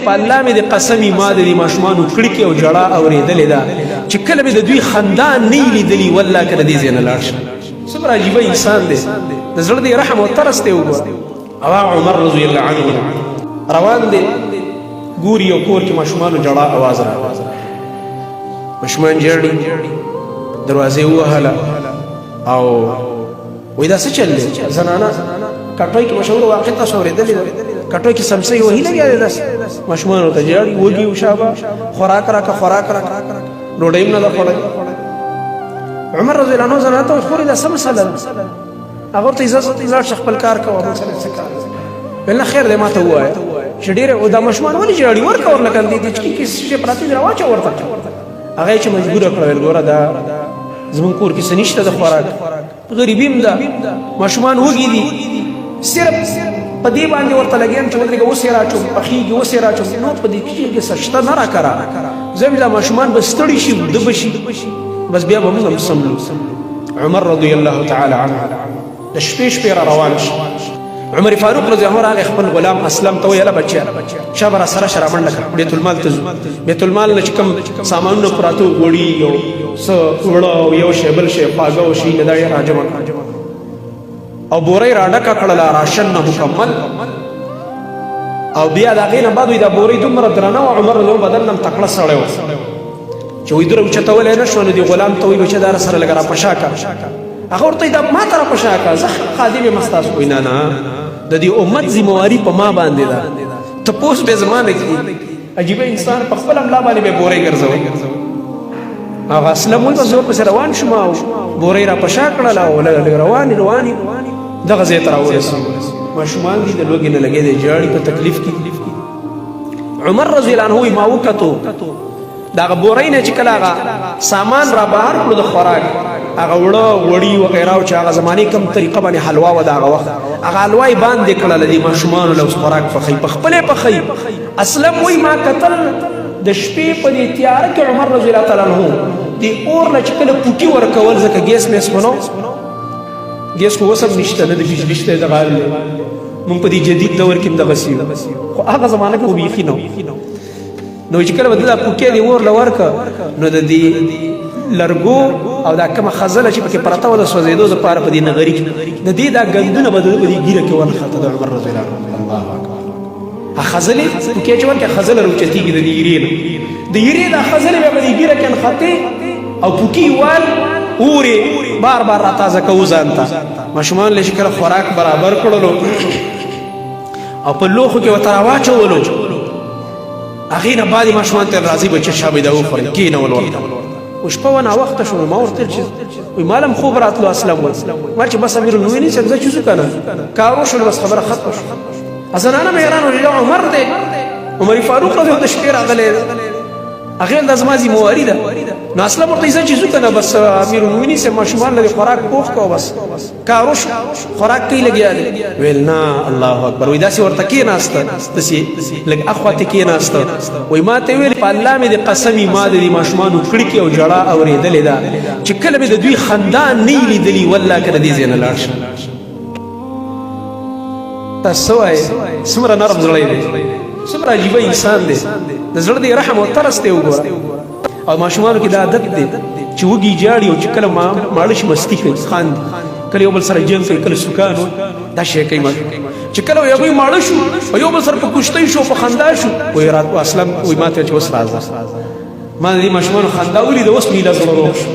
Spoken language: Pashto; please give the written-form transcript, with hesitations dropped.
په الله مې د قسمي ما د دې ماشومانو کړکې او ژړا اورېدلې ده چې کله مې د دوی خندا نه وي لیدلي والله که د دې ځای نه لاړ شم. څومره عجیبه انسان دی، د زړه د رحم او ترس دی. وګوره او عمر رضی الله عنه روان دی، ګوري یو کور کې ماشومانو ژړا اواز راغی، ماشومان ژاړي، دروازې ووهله او وایي دا څه چل دی؟ زنانه کټوۍ کې مشهوره واقع تاسو اورېدلې ده، کټوۍ کې سمسۍ وهي لګیا دی، داسې ماشومانو ته ژاړي، وږي وشابه خوراک راکړه خوراک راکړه، ډوډۍ هم نه ده خوړلې. عمر رضی الله عنه زنانه ته وایي خورې دا څه مسله ده؟ هغه ورته اجازه لاړ شه خپل کار کوه، موږ سره څه کار دی؟ ویل نه خیر دی ما ته ووایه چې ډېره دا ماشومان ولې ژاړي، ورکه ورله کنه دې چې شی پراته دي راواچه ورته. هغه یې چې مجبوره کړه ویل ګوره دا زمونږ کور کې څه نشته د خوراک، غریبي هم ده، ماشومان وږي دي، صرف په دې باندې ورته لګیم چې ودرېږه اوس یې راچوم پخېږي اوس یې راچوم، نور په دې کې څه شته نه راکړه، زه دا ماشومان به ستړي شي ده به شي بس بیا به موږ هم سملو. عمر رضی الله تعالی عنه د شپې شپې را روان شي. عمر فاروق رضی الله عنه راغی خپل غلام اسلم ته ویل بچیا شابه را سره شره منډه کړه بیت المال ته ځو. بیت المال نه چې کوم سامانونه پراته وړي او څه وړه او یو شی بل شی خواږه او شي نه دا یې راجمع او بورۍ را ډکه کړله راشن نه مکمل او بیا د هغې نه بعد وایي دا بورۍ دومره درنه وه عمر رضی الله بدن نه هم تکړه سړی و چې وایي دومره اوچتولی نه شو نو دې غلام ته وایي بچه دا را سره لږه را پشا کړه. هغه ورته وایي دا ما ته را پشا کړه زه خادم یم ستاسو. وایي نه نه د دې امت ذمواري په ما باندې ده، تپوس به زما نه کېږي. عجیبه انسان په خپل املا باندې به بورۍ ګرځوي. هغه اسلم وایي بس زه ورپسې روان شوم او بورۍ را پشا کړله او لږ روانې دغه ځای ته راورسېږو. ماشومان دي د لوږې نه لګېدی ژاړي په تکلیف کې. عمر رضی الله عنه وایي ما وکتو د هغه بورۍ نه چې کله هغه سامان را بهر کړو د خوراک هغه وړه وړي وغیره او چې هغه زمانې کوم طریقه باندې حلوا وه د هغه وخت هغه حلوا یې باندې کړله دې ماشومانو له اوس خوراک پخوي په خپلې پخوي. اسلم وایي ما کتل د شپې په دې تیاره کې عمر رضی الله تعالی عنه دې اور نه چې کله پوټي ورکول ځکه ګیس میس خو نو ګیس خو اوس هم نشته نه د بجلي شته دغه حال دی مونږ په دې جدید دور کې هم دغسې یو خو هغه زمانه کې خو بیخي نه نو چې کله به دا پوکې دې اور له ورکه نو د دې لرګو او دا کومه خزله چې پکې پرته وه د سوځېدو دپاره په دې نغري کې د دې دا ګندونه به د په دې ګیره کې ورنښته د عمر رضی الله عنه. الله اکبر خزلې پوکې چې ورکې خزله راوچتېږي د دې یرې نه د یرې دا خزلې بیا په دې ګیره کې نښتې او پوکي وال اورې بار بار را تازه کوو ځان ته. ماشومان له چې کله خوراک برابر کړلو او په لوښو کې ورته راواچولو هغې نه بعد ماشومان ته راځي بچه شابه دا وخورئ کېنول ورته و شپه وه ناوخته شو ما ورته چې وایي ما هم خوب راتلو اسلم وایي ما چې بس امیرالمؤمنین صاحب زه چې ځو که نه کار وشول بس خبره ختمه شوه. زنانه مې حیران ویل عمر دی عمر فاروق رضی الله د شپې راغلی هغې دا زما ذمواري ده نو اسلم ورته زه چې ځو که نه بس امیرالمؤمنین صاحب ماشومان لري خوراک پوخ کوه بس کار وشو خوراک کوي لګیا دی. ویل نه الله اکبر وایي داسې ورته کېناسته داسې لږ اخواته کېناسته وایي ما ته ویل په الله مې د قسمي ما د دې ماشومانو کړکې او ژړا اورېدلې ده چې کله مې د دوی خندا نه وي لیدلي والله که د دې ځای نه لاړ شم. تاسو څه وایې څومره نرم زړی دی څومره عجیبه انسان دی د زړه د رحم او ترس دی. وګوره او ماشومانو کې دا عادت دی چې وږي ژاړي او چې کله ماړه شي مستي کوي خاندي کله یو بل سره جنګ کوي کله سوکان دا شی کوي چې کله هغوی ماړه شو او یو بل سره په کشتۍ شو په خندا شو وایي اسلم وایي ما ته چې اوس راځه ما د دې ماشومانو خندا ولیده اوس مې له زړه روغ شو